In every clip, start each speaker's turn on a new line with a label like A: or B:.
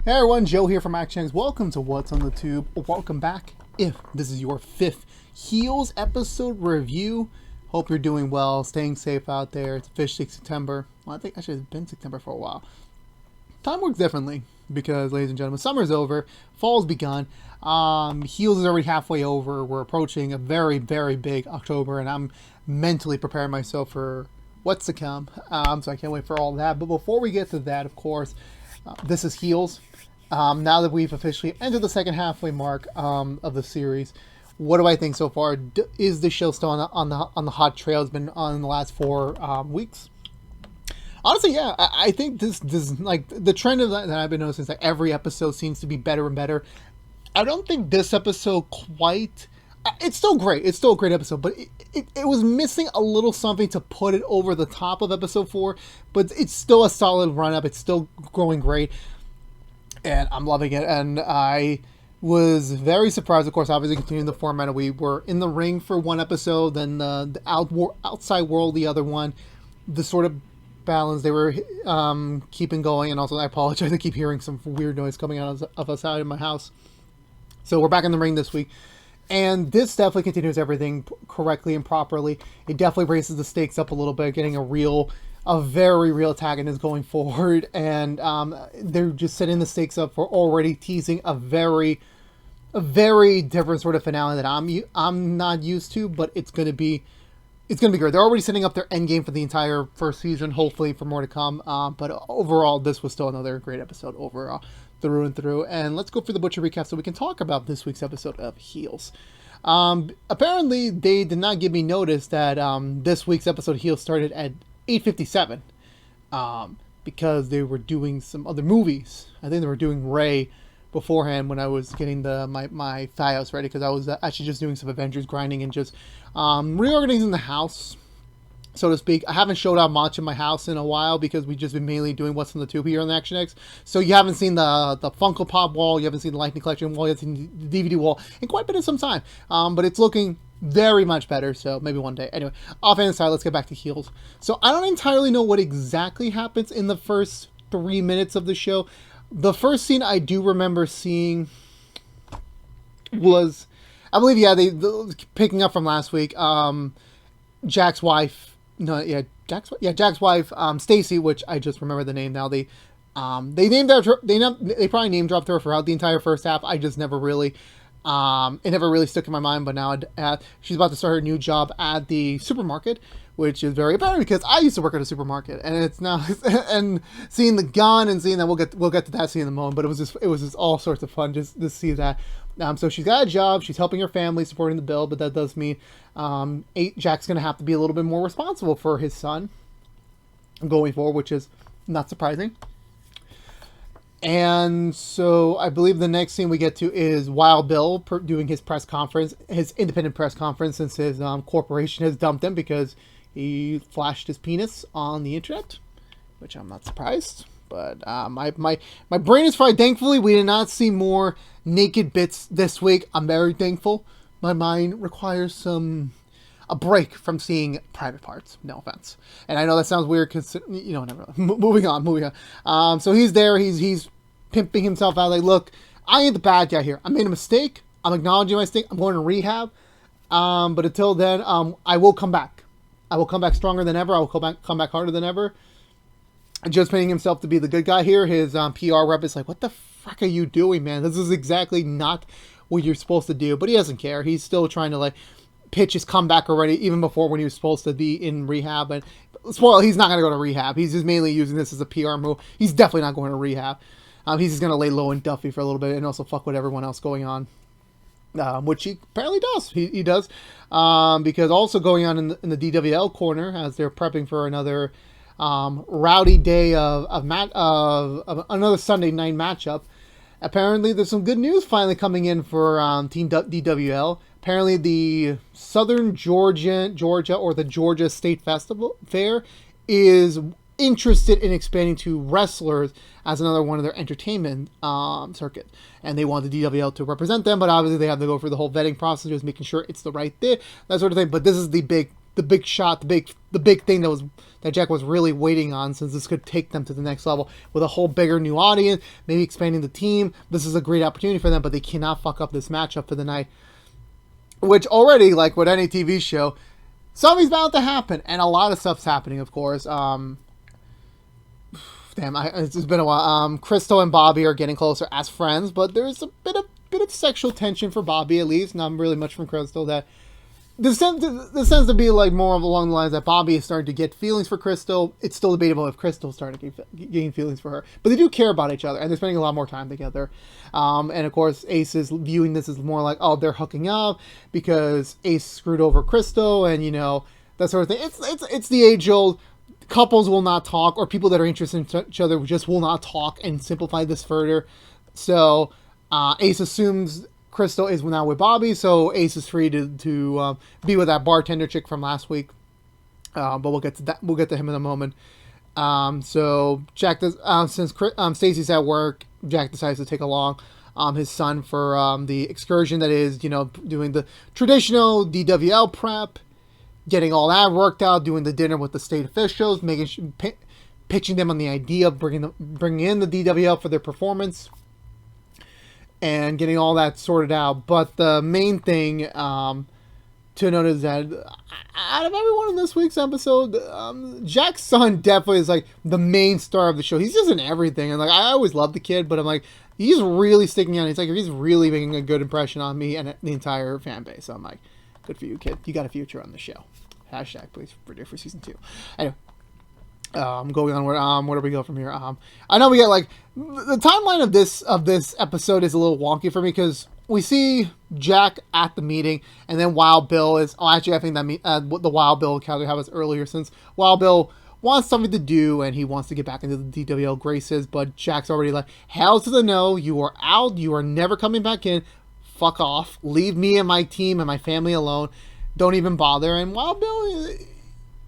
A: Hey everyone, Joe here from ActionX. Welcome to What's on the Tube, or welcome back if this is your 5th Heels episode review. Hope you're doing well, staying safe out there. It's officially September. Well, I think actually it's been September for a while. Time works differently because, ladies and gentlemen, summer's over, fall's begun. Heels is already halfway over. We're approaching a very, very big October, and I'm mentally preparing myself for what's to come. So I can't wait for all that. But before we get to that, of course, this is Heels. Now that we've officially entered the second halfway mark of the series, what do I think so far? Is the show still on the hot trail? It's been on the last 4 weeks. Honestly, yeah, I think this like the trend of that I've been noticing is like every episode seems to be better and better. I don't think this episode quite. It's still great. It's still a great episode, but it was missing a little something to put it over the top of episode 4. But it's still a solid run up. It's still growing great. And I'm loving it, and I was very surprised, of course, obviously continuing the format. We were in the ring for one episode, then the outside world the other one. The sort of balance they were keeping going, and also I apologize, I keep hearing some weird noise coming out of outside of my house. So we're back in the ring this week, and this definitely continues everything correctly and properly. It definitely raises the stakes up a little bit, getting a very real antagonist going forward, and they're just setting the stakes up for already teasing a very different sort of finale that I'm not used to, but it's gonna be great. They're already setting up their end game for the entire first season, hopefully for more to come. But overall, this was still another great episode overall, through and through. And let's go for the Butcher recap so we can talk about this week's episode of Heels. Apparently, they did not give me notice that this week's episode of Heels started at 8:57 because they were doing some other movies. I think they were doing Ray beforehand when I was getting my files ready, because I was actually just doing some Avengers grinding and just reorganizing the house, so to speak. I haven't showed out much in my house in a while because we've just been mainly doing What's on the Tube here on the ActionX. So you haven't seen the Funko Pop wall, you haven't seen the Lightning Collection wall, you haven't seen the DVD wall in quite a bit of some time. But it's looking very much better, so maybe one day. Anyway, offhand aside, let's get back to Heels. So I don't entirely know what exactly happens in the first 3 minutes of the show. The first scene I do remember seeing was, I believe, yeah, picking up from last week, Jack's wife, Jack's wife, Stacy, which I just remember the name now. They named her, they probably name dropped her throughout the entire first half. I just never really, it never really stuck in my mind. But now she's about to start her new job at the supermarket, which is very apparent because I used to work at a supermarket, and it's now and seeing the gun and seeing that we'll get to that scene in a moment. But it was just all sorts of fun just to see that. So she's got a job, she's helping her family, supporting the bill, but that does mean Jack's going to have to be a little bit more responsible for his son going forward, which is not surprising. And so I believe the next scene we get to is Wild Bill doing his press conference, his independent press conference, since his corporation has dumped him because he flashed his penis on the internet, which I'm not surprised. But my brain is fried. Thankfully, we did not see more naked bits this week. I'm very thankful. My mind requires a break from seeing private parts. No offense. And I know that sounds weird because, never. Moving on. So he's there. He's pimping himself out. Like, look, I ain't the bad guy here. I made a mistake. I'm acknowledging my mistake. I'm going to rehab. But until then, I will come back. I will come back stronger than ever. I will come back harder than ever. Just painting himself to be the good guy here. His PR rep is like, what the fuck are you doing, man? This is exactly not what you're supposed to do. But he doesn't care. He's still trying to, like, pitch his comeback already, even before when he was supposed to be in rehab. And spoil, he's not going to go to rehab. He's just mainly using this as a PR move. He's definitely not going to rehab. He's just going to lay low in Duffy for a little bit and also fuck with everyone else going on. Which he apparently does. He does. Because also going on in the DWL corner, as they're prepping for another rowdy day of another Sunday night matchup. Apparently, there's some good news finally coming in for Team DWL. Apparently, the Southern Georgia or the Georgia State Festival Fair is interested in expanding to wrestlers as another one of their entertainment circuit, and they want the DWL to represent them. But obviously, they have to go through the whole vetting process, just making sure it's the right thing, that sort of thing. But this is the big shot, the big the big thing that Jack was really waiting on, since this could take them to the next level with a whole bigger new audience, maybe expanding the team. This is a great opportunity for them, but they cannot fuck up this matchup for the night. Which already, like with any TV show, something's bound to happen, and a lot of stuff's happening, of course. It's been a while. Crystal and Bobby are getting closer as friends, but there's a bit of sexual tension for Bobby, at least. Not really much from Crystal. That this tends to be like more of along the lines that Bobby is starting to get feelings for Crystal. It's still debatable if Crystal's starting to gain feelings for her, but they do care about each other, and they're spending a lot more time together. And of course, Ace is viewing this as more like, oh, they're hooking up because Ace screwed over Crystal, and that sort of thing. It's the age old. Couples will not talk, or people that are interested in each other just will not talk, and simplify this further. So Ace assumes Crystal is now with Bobby, so Ace is free to be with that bartender chick from last week. But we'll get to that. We'll get to him in a moment. So Jack does, since Stacy's at work, Jack decides to take along his son for the excursion that is, doing the traditional DWL prep. Getting all that worked out, doing the dinner with the state officials, pitching them on the idea of bringing in the DWL for their performance, and getting all that sorted out. But the main thing to note is that out of everyone in this week's episode, Jack's son definitely is like the main star of the show. He's just in everything, and like I always loved the kid, but I'm like, he's really sticking out. He's really making a good impression on me and the entire fan base. So I'm like, good for you, kid. You got a future on the show. Hashtag please for season 2. Anyway, going on. Where do we go from here? I know we get like the timeline of this episode is a little wonky for me, because we see Jack at the meeting, and then Wild Bill is. Oh, actually, I think that the Wild Bill encounter happened earlier, since Wild Bill wants something to do and he wants to get back into the DWL graces, but Jack's already like, hell to the no. You are out. You are never coming back in. Fuck off. Leave me and my team and my family alone. Don't even bother. And Wild Bill,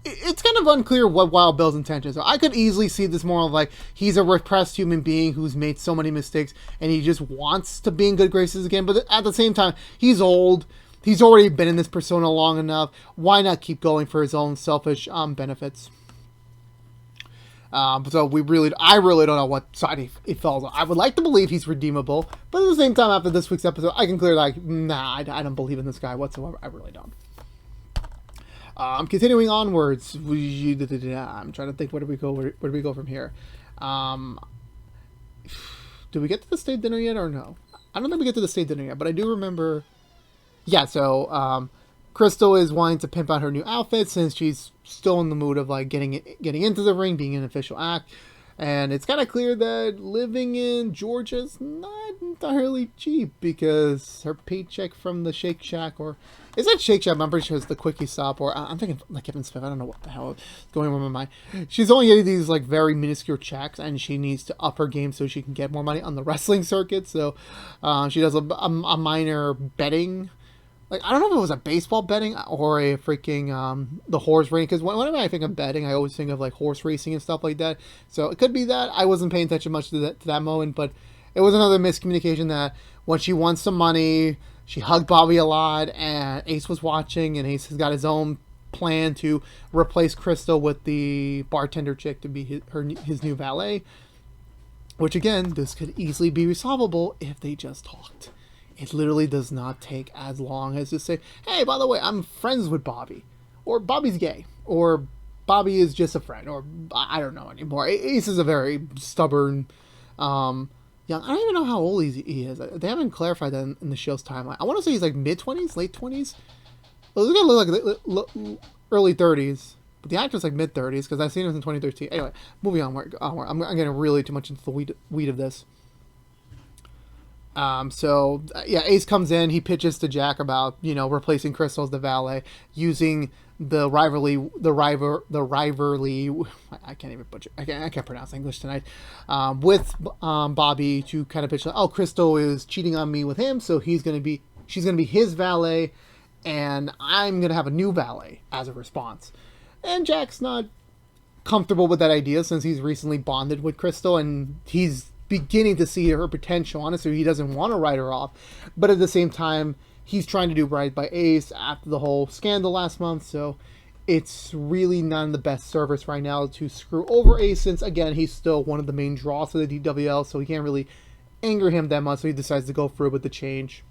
A: it's kind of unclear what Wild Bill's intentions are. I could easily see this more of like, he's a repressed human being who's made so many mistakes, and he just wants to be in good graces again. But at the same time, he's old. He's already been in this persona long enough. Why not keep going for his own selfish benefits? So I really don't know what side he falls on. I would like to believe he's redeemable, but at the same time, after this week's episode, I can clearly like, nah, I don't believe in this guy whatsoever. I really don't. Continuing onwards, I'm trying to think, where do we go from here? Do we get to the state dinner yet or no? I don't think we get to the state dinner yet, but I do remember. Yeah, so Crystal is wanting to pimp out her new outfit, since she's still in the mood of like getting into the ring, being an official act. And it's kind of clear that living in Georgia is not entirely cheap, because her paycheck from the Shake Shack, or is that Shake Shack? I'm pretty sure it's the Quickie Stop, or I'm thinking like Kevin Smith. I don't know what the hell is going on in my mind. She's only getting these like very minuscule checks, and she needs to up her game so she can get more money on the wrestling circuit. So she does a minor betting. Like, I don't know if it was a baseball betting or a freaking, the horse racing, because whenever I think of betting, I always think of, like, horse racing and stuff like that. So it could be that. I wasn't paying attention much to that moment, but it was another miscommunication that when she won some money, she hugged Bobby a lot, and Ace was watching, and Ace has got his own plan to replace Crystal with the bartender chick to be his new valet, which, again, this could easily be resolvable if they just talked. It literally does not take as long as to say, hey, by the way, I'm friends with Bobby. Or Bobby's gay. Or Bobby is just a friend. Or I don't know anymore. Ace is a very stubborn, young. I don't even know how old he is. They haven't clarified that in the show's timeline. I want to say he's like mid-20s, late 20s. Well, he's going to look like early 30s. But the actor's like mid-30s, because I've seen him in 2013. Anyway, moving onward. I'm getting really too much into the weed of this. Ace comes in, he pitches to Jack about, replacing Crystal as the valet, using the rivalry, I can't even butcher, I can't pronounce English tonight, with, Bobby to kind of pitch, Crystal is cheating on me with him, so she's going to be his valet, and I'm going to have a new valet as a response. And Jack's not comfortable with that idea, since he's recently bonded with Crystal, and he's beginning to see her potential on it, so he doesn't want to write her off. But at the same time, he's trying to do right by Ace after the whole scandal last month, so it's really not in the best service right now to screw over Ace, since again he's still one of the main draws for the DWL, so he can't really anger him that much, so he decides to go through with the change.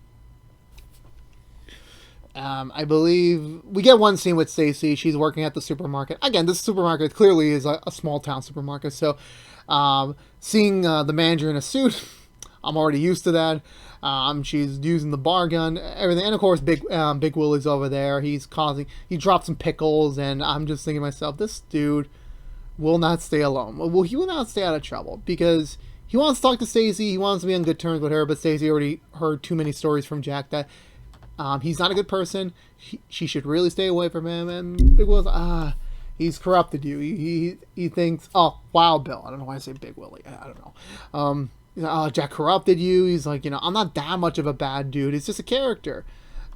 A: I believe we get one scene with Stacy. She's working at the supermarket. Again, this supermarket clearly is a small town supermarket, so seeing the manager in a suit, I'm already used to that. She's using the bar gun, everything, and of course, Big Willie's over there. He dropped some pickles, and I'm just thinking to myself, this dude will not stay alone. Well, he will not stay out of trouble because he wants to talk to Stacy. He wants to be on good terms with her, but Stacy already heard too many stories from Jack that he's not a good person. She should really stay away from him. And Big Will's he's corrupted you. He thinks, oh, Wild Bill. I don't know why I say Big Willie. I don't know. Jack corrupted you. He's like, I'm not that much of a bad dude. It's just a character.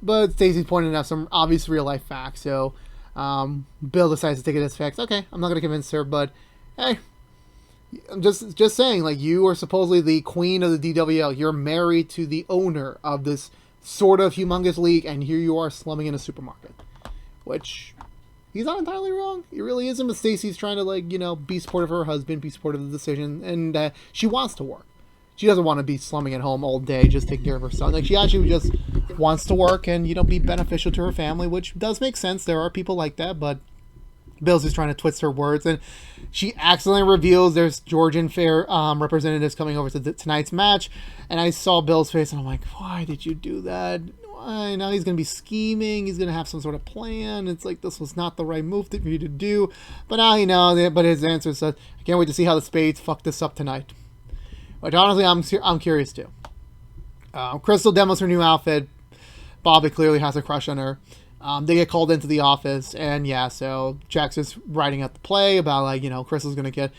A: But Stacy's pointing out some obvious real life facts. So Bill decides to take it as facts. Okay, I'm not going to convince her, but hey, I'm just saying, like, you are supposedly the queen of the DWL. You're married to the owner of this sort of humongous league, and here you are slumming in a supermarket. Which, he's not entirely wrong. He really isn't, but Stacy's trying to, be supportive of her husband, be supportive of the decision, and she wants to work. She doesn't want to be slumming at home all day, just taking care of her son. Like, she actually just wants to work and, be beneficial to her family, which does make sense. There are people like that, but Bill's just trying to twist her words, and she accidentally reveals there's Georgian fair representatives coming over to tonight's match, and I saw Bill's face, and I'm like, why did you do that? Why? Now he's going to be scheming, he's going to have some sort of plan. It's like, this was not the right move for you to do, but now but his answer says, I can't wait to see how the Spades fuck this up tonight. Which, honestly, I'm curious too. Crystal demos her new outfit. Bobby clearly has a crush on her. They get called into the office, and yeah, so Jack's just writing out the play about, like, Crystal's going to get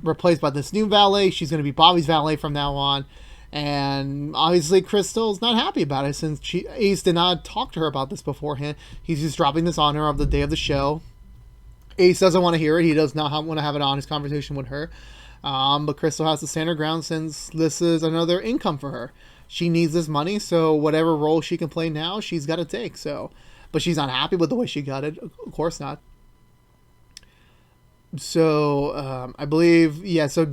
A: replaced by this new valet. She's going to be Bobby's valet from now on. And obviously Crystal's not happy about it, since Ace did not talk to her about this beforehand. He's just dropping this on her of the day of the show. Ace doesn't want to hear it. He does not want to have an honest conversation with her. But Crystal has to stand her ground, since this is another income for her. She needs this money, so whatever role she can play now, she's got to take. So, but she's not happy with the way she got it. Of course not. So I believe, yeah. So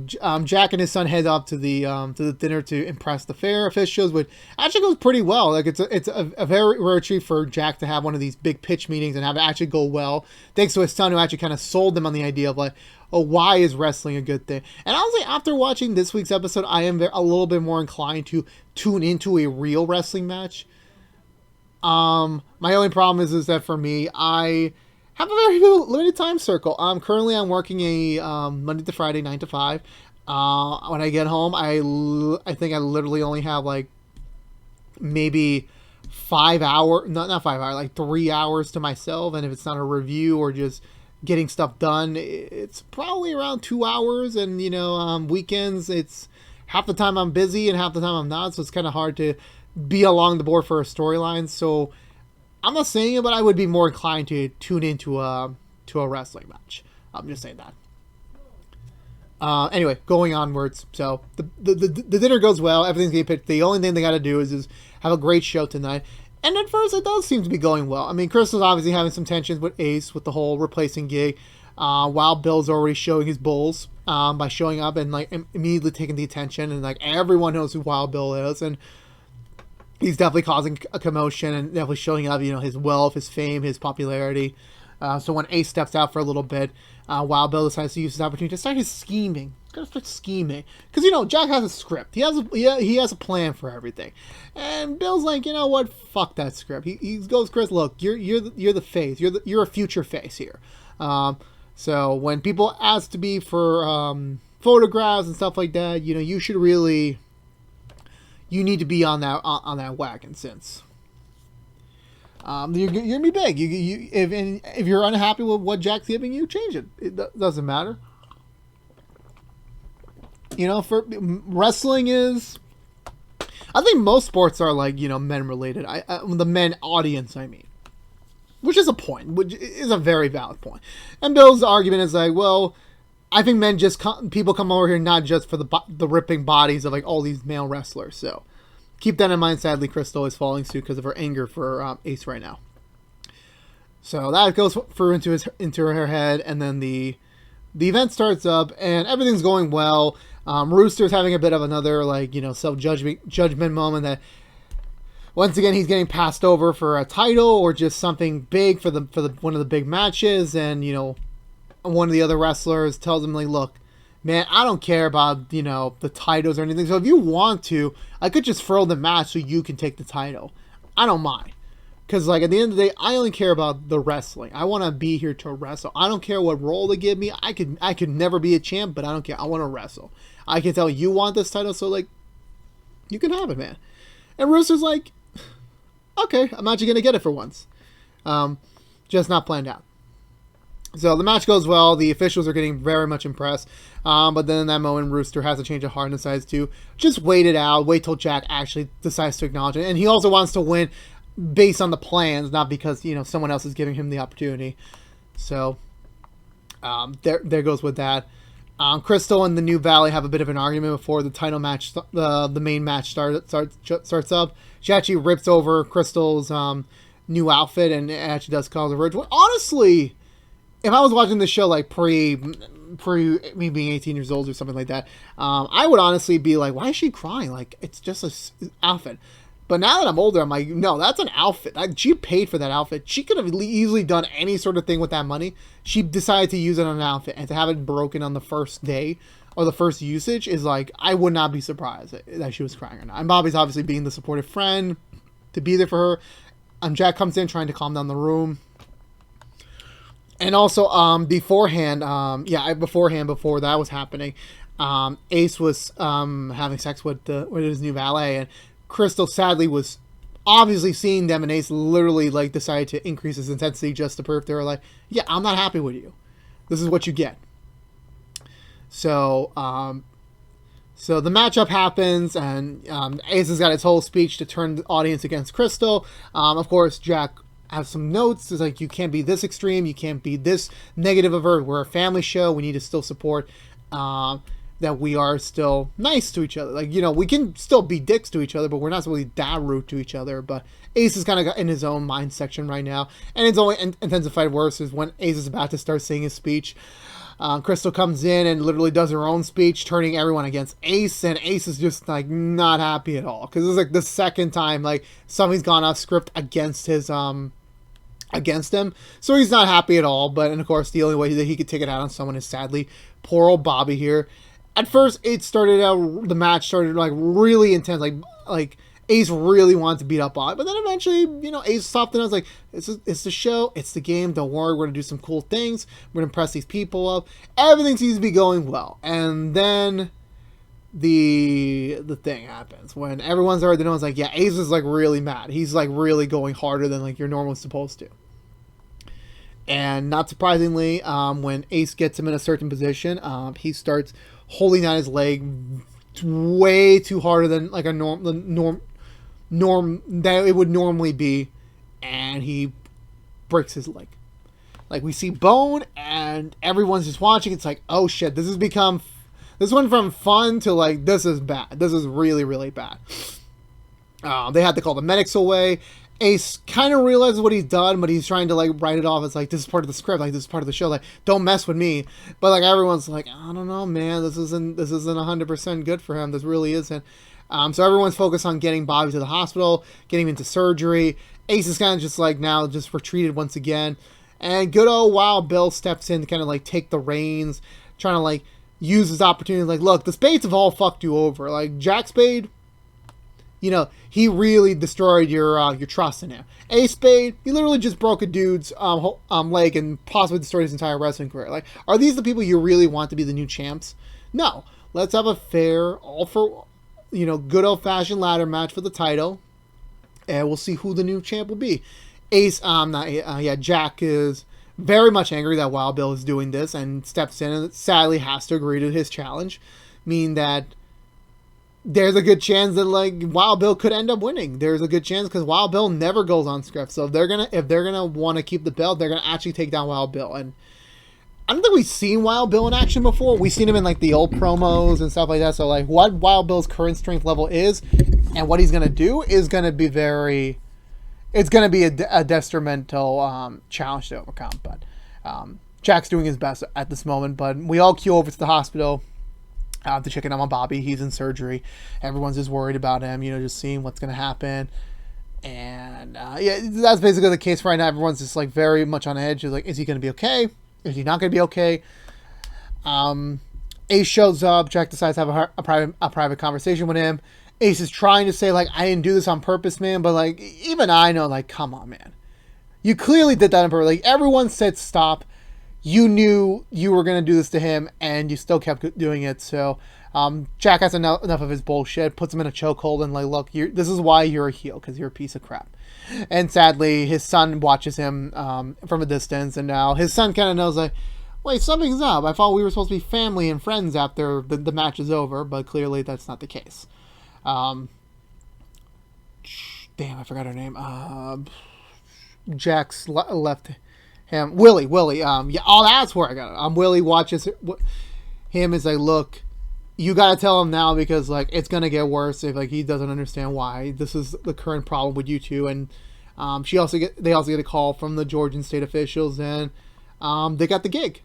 A: Jack and his son head up to the dinner to impress the fair officials, which actually goes pretty well. Like, it's a very rare treat for Jack to have one of these big pitch meetings and have it actually go well, thanks to his son, who actually kind of sold them on the idea of, like, oh, why is wrestling a good thing? And honestly, after watching this week's episode, I am a little bit more inclined to tune into a real wrestling match. My only problem is that for me, I have a very limited time circle. Currently I'm working a Monday to Friday, 9 to 5. When I get home, I think I literally only have, like, maybe 5 hours, not 5 hours, like 3 hours to myself. And if it's not a review or just getting stuff done, it's probably around 2 hours. And weekends, it's half the time I'm busy and half the time I'm not, so it's kind of hard to be along the board for a storyline. So I'm not saying it, but I would be more inclined to tune into a wrestling match. I'm just saying that. Anyway, going onwards. So the dinner goes well. Everything's getting pitched. The only thing they got to do is have a great show tonight. And at first, it does seem to be going well. I mean, Crystal's obviously having some tensions with Ace with the whole replacing gig, while Bill's already showing his bulls by showing up and, like, immediately taking the attention, and, like, everyone knows who Wild Bill is, and he's definitely causing a commotion and definitely showing up, his wealth, his fame, his popularity. So when Ace steps out for a little bit, Wild Bill decides to use this opportunity to start his scheming. He's gonna start scheming, because Jack has a script. He has a plan for everything, and Bill's like, you know what? Fuck that script. He goes, Chris, look, you're the face. You're a future face here. So when people ask to be for photographs and stuff like that, you should really. You need to be on that wagon, since you're gonna be big. If you're unhappy with what Jack's giving you, change it. It doesn't matter. For wrestling is, I think most sports are, like, men related. The men audience, I mean, which is a point, which is a very valid point. And Bill's argument is like, well, I think people come over here not just for the ripping bodies of, like, all these male wrestlers. So keep that in mind. Sadly, Crystal is following suit because of her anger for Ace right now. So that goes through into her head, and then the event starts up, and everything's going well. Rooster's having a bit of another self judgment moment that once again he's getting passed over for a title or just something big for the one of the big matches, and one of the other wrestlers tells him, like, look, man, I don't care about the titles or anything. So if you want to, I could just throw the match so you can take the title. I don't mind. Because, like, at the end of the day, I only care about the wrestling. I want to be here to wrestle. I don't care what role they give me. I could never be a champ, but I don't care. I want to wrestle. I can tell you want this title, so, like, you can have it, man. And Rooster's like, okay, I'm actually going to get it for once. Just not planned out. So the match goes well. The officials are getting very much impressed. But then in that moment, Rooster has a change of heart and decides to just wait it out. Wait till Jack actually decides to acknowledge it. And he also wants to win based on the plans, not because someone else is giving him the opportunity. So there goes with that. Crystal and the New Valley have a bit of an argument before the title match, the main match starts up. She actually rips over Crystal's new outfit and actually does cause a ridge. Well, honestly, if I was watching this show like pre me being 18 years old or something like that, I would honestly be like, why is she crying? Like, it's just an outfit. But now that I'm older, I'm like, no, that's an outfit. She paid for that outfit. She could have easily done any sort of thing with that money. She decided to use it on an outfit, and to have it broken on the first day or the first usage is like, I would not be surprised that she was crying or not. And Bobby's obviously being the supportive friend to be there for her. Jack comes in trying to calm down the room. And also, before that was happening, Ace was having sex with his new valet, and Crystal sadly was obviously seeing them, and Ace literally decided to increase his intensity just to prove they were like, yeah, I'm not happy with you. This is what you get. So the matchup happens, and Ace has got his whole speech to turn the audience against Crystal. Of course, Jack has some notes. It's like, you can't be this extreme. You can't be this negative of her. We're a family show. We need to still support that we are still nice to each other. We can still be dicks to each other, but we're not really that rude to each other. But Ace is kind of in his own mind section right now. And it's only intensified worse is when Ace is about to start saying his speech. Crystal comes in and literally does her own speech, turning everyone against Ace, and Ace is just not happy at all, because it's the second time something's gone off script against his against him, so he's not happy at all. But and of course, the only way that he could take it out on someone is sadly poor old Bobby here. At first, the match started really intense, like Ace really wanted to beat up Bobby, but then eventually, Ace softened. I was like, it's the show, it's the game. Don't worry, we're gonna do some cool things. We're gonna impress these people up. Everything seems to be going well, and then the thing happens when everyone's already knows. Yeah, Ace is really mad. He's really going harder than you're normally supposed to. And not surprisingly, when Ace gets him in a certain position, he starts holding out his leg way too harder than a norm that it would normally be, and he breaks his leg. We see bone, and everyone's just watching. It's oh shit, this went from fun to this is bad. This is really, really bad. They had to call the medics away. Ace kind of realizes what he's done, but he's trying to write it off as this is part of the script, this is part of the show, don't mess with me. But everyone's I don't know, man, this isn't 100% good for him. This really isn't. So everyone's focused on getting Bobby to the hospital, getting him into surgery. Ace is kind of just now just retreated once again, and good old Wild Bill steps in to kind of take the reins, trying to use his opportunity. Look, the Spades have all fucked you over. Jack Spade, he really destroyed your trust in him. Ace Spade, he literally just broke a dude's leg and possibly destroyed his entire wrestling career. Are these the people you really want to be the new champs? No. Let's have a fair, good old-fashioned ladder match for the title, and we'll see who the new champ will be. Jack is very much angry that Wild Bill is doing this and steps in and sadly has to agree to his challenge, meaning that there's a good chance that Wild Bill could end up winning. There's a good chance because Wild Bill never goes on script. So if they're gonna want to keep the belt, they're gonna actually take down Wild Bill. And I don't think we've seen Wild Bill in action before. We've seen him in the old promos and stuff like that. So what Wild Bill's current strength level is and what he's gonna do is gonna be very it's going to be a detrimental challenge to overcome. But Jack's doing his best at this moment. But we all queue over to the hospital to check in on Bobby. He's in surgery. Everyone's just worried about him, just seeing what's going to happen. And yeah, that's basically the case right now. Everyone's just like very much on edge. Like, is he going to be okay? Is he not going to be okay? Ace shows up. Jack decides to have a private conversation with him. Ace is trying to say, like, I didn't do this on purpose, man. But, like, even I know, like, come on, man. You clearly did that on purpose. Like, everyone said stop. You knew you were going to do this to him, and you still kept doing it. So, Jack has enough of his bullshit, puts him in a chokehold, and, like, look, this is why you're a heel, because you're a piece of crap. And sadly, his son watches him from a distance, and now his son kind of knows, like, wait, something's up. I thought we were supposed to be family and friends after the match is over, but clearly that's not the case. Damn, I forgot her name. Jack's left him. Willie. Yeah, oh, that's where I got it. Willie watches him as like, look, you gotta tell him now because like it's gonna get worse if like he doesn't understand why this is the current problem with you two. And they also get a call from the Georgian state officials, and they got the gig.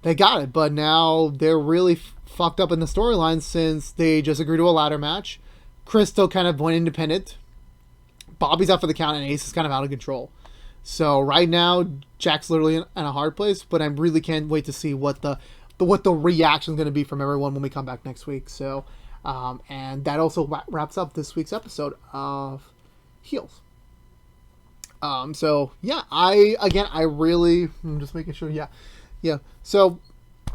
A: They got it, but now they're really fucked up in the storyline since they just agreed to a ladder match. Crystal kind of went independent. Bobby's out for the count, and Ace is kind of out of control. So right now, Jack's literally in a hard place, but I really can't wait to see what the reaction is going to be from everyone when we come back next week. So, and that also wraps up this week's episode of Heels. So yeah, I'm just making sure. Yeah. So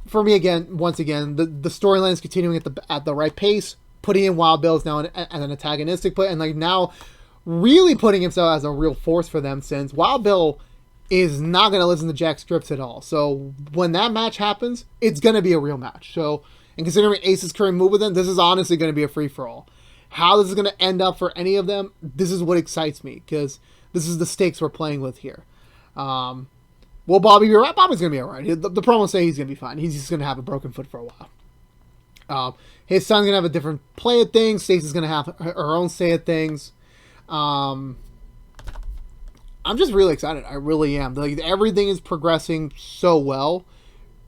A: for me, once again, the storyline is continuing at the right pace, putting in Wild Bill now as an antagonistic play, and like now really putting himself as a real force for them, since Wild Bill is not going to listen to Jack's scripts at all. So when that match happens, it's going to be a real match. So, and considering Ace's current move with them, this is honestly going to be a free-for-all. How this is going to end up for any of them, this is what excites me, because this is the stakes we're playing with here. Will Bobby be alright? Bobby's going to be alright. The promos say he's going to be fine. He's just going to have a broken foot for a while. His son's going to have a different play at things. Stacey's going to have her own say at things. I'm just really excited. I really am. Like, everything is progressing so well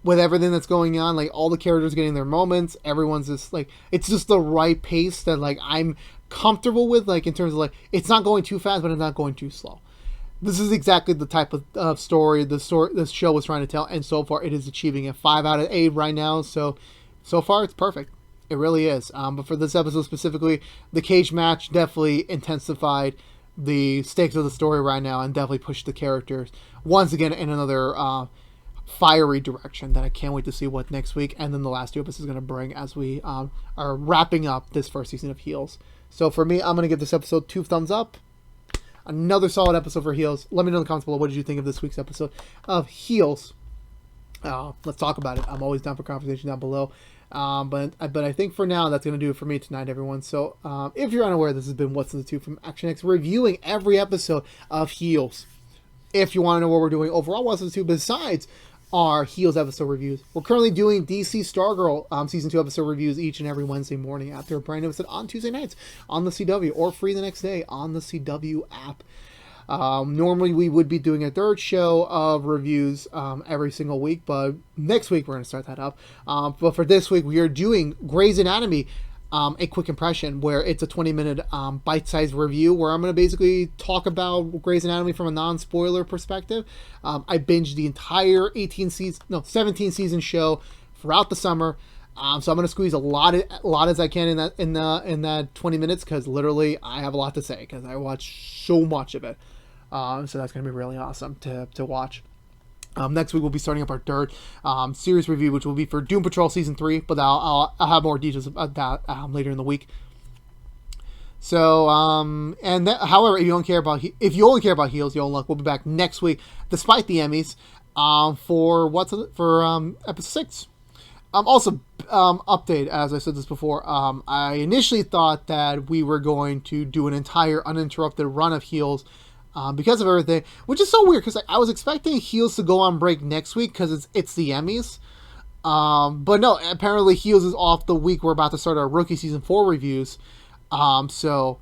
A: with everything that's going on. Like, all the characters getting their moments. Everyone's just like, it's just the right pace that like I'm comfortable with. Like in terms of like, it's not going too fast, but it's not going too slow. This is exactly the type of story this show was trying to tell, and so far it is achieving it. 5 out of 8 right now. So far it's perfect. It really is. But for this episode specifically, the cage match definitely intensified the stakes of the story right now, and definitely pushed the characters once again in another fiery direction that I can't wait to see what next week and then the last 2 episodes is going to bring as we are wrapping up this first season of Heels. So for me, I'm going to give this episode 2 thumbs up. Another solid episode for Heels. Let me know in the comments below, what did you think of this week's episode of Heels? Let's talk about it. I'm always down for conversation down below. But I think for now, that's going to do it for me tonight, everyone. So, if you're unaware, this has been What's in the Tube from ActionX, reviewing every episode of Heels. If you want to know what we're doing overall What's in the Tube besides our Heels episode reviews, we're currently doing DC Stargirl Season 2 episode reviews each and every Wednesday morning after a brand new episode on Tuesday nights on the CW, or free the next day on the CW app. Normally we would be doing a third show of reviews every single week, but next week we're going to start that up. But for this week, we are doing Grey's Anatomy, a quick impression, where it's a 20-minute bite-sized review where I'm going to basically talk about Grey's Anatomy from a non-spoiler perspective. I binged the entire 17 season show throughout the summer. So I'm going to squeeze a lot as I can in that 20 minutes, because literally I have a lot to say because I watched so much of it. So that's going to be really awesome to watch. Next week we'll be starting up our third series review, which will be for Doom Patrol Season 3, but I'll have more details about that later in the week. So, however, if you only care about Heels, you'll look. We'll be back next week, despite the Emmys, for episode 6. Also, update, as I said this before, I initially thought that we were going to do an entire uninterrupted run of Heels because of everything, which is so weird, because I was expecting Heels to go on break next week because it's the Emmys. But no, apparently Heels is off the week we're about to start our Rookie Season 4 reviews. So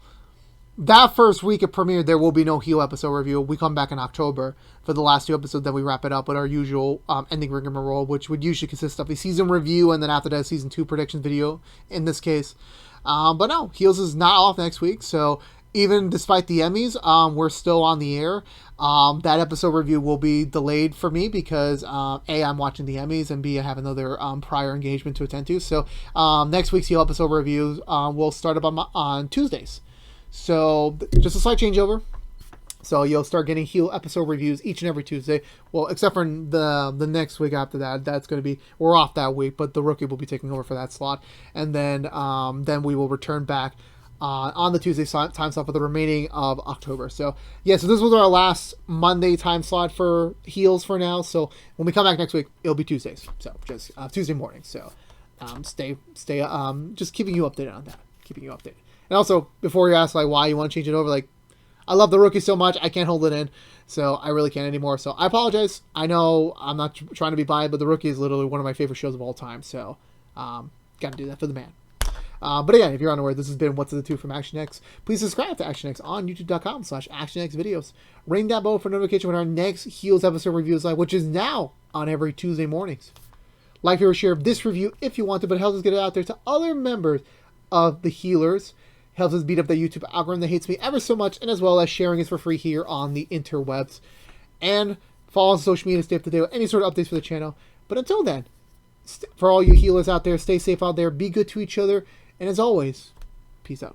A: that first week of premiere, there will be no Heal episode review. We come back in October for the last 2 episodes, then we wrap it up with our usual ending rigmarole, which would usually consist of a season review and then after that, season 2 predictions video in this case. But no, Heels is not off next week, so even despite the Emmys, we're still on the air. That episode review will be delayed for me because A, I'm watching the Emmys, and B, I have another prior engagement to attend to. So next week's Heal episode reviews will start up on Tuesdays. So just a slight changeover. So you'll start getting Heal episode reviews each and every Tuesday. Well, except for the next week after that. That's going to be, we're off that week, but the rookie will be taking over for that slot. And then we will return back on the Tuesday time slot for the remaining of October. So yeah, so this was our last Monday time slot for Heels for now. So when we come back next week, it'll be Tuesdays. So just Tuesday morning. So stay just keeping you updated on that. Keeping you updated. And also, before you ask like why you want to change it over, like, I love the rookie so much, I can't hold it in, so I really can't anymore. So I apologize. I know I'm not trying to be biased, but the rookie is literally one of my favorite shows of all time. So got to do that for the man. But again, if you're unaware, this has been What's in the Tube from ActionX. Please subscribe to ActionX on youtube.com/ActionXvideos. Ring that bell for notification when our next Heels episode review is live, which is now on every Tuesday mornings. Like, favorite, share this review if you want to, but it helps us get it out there to other members of the Healers. Helps us beat up the YouTube algorithm that hates me ever so much, and as well as sharing it for free here on the interwebs. And follow us on social media to stay up to date with any sort of updates for the channel. But until then, for all you healers out there, stay safe out there, be good to each other, and as always, peace out.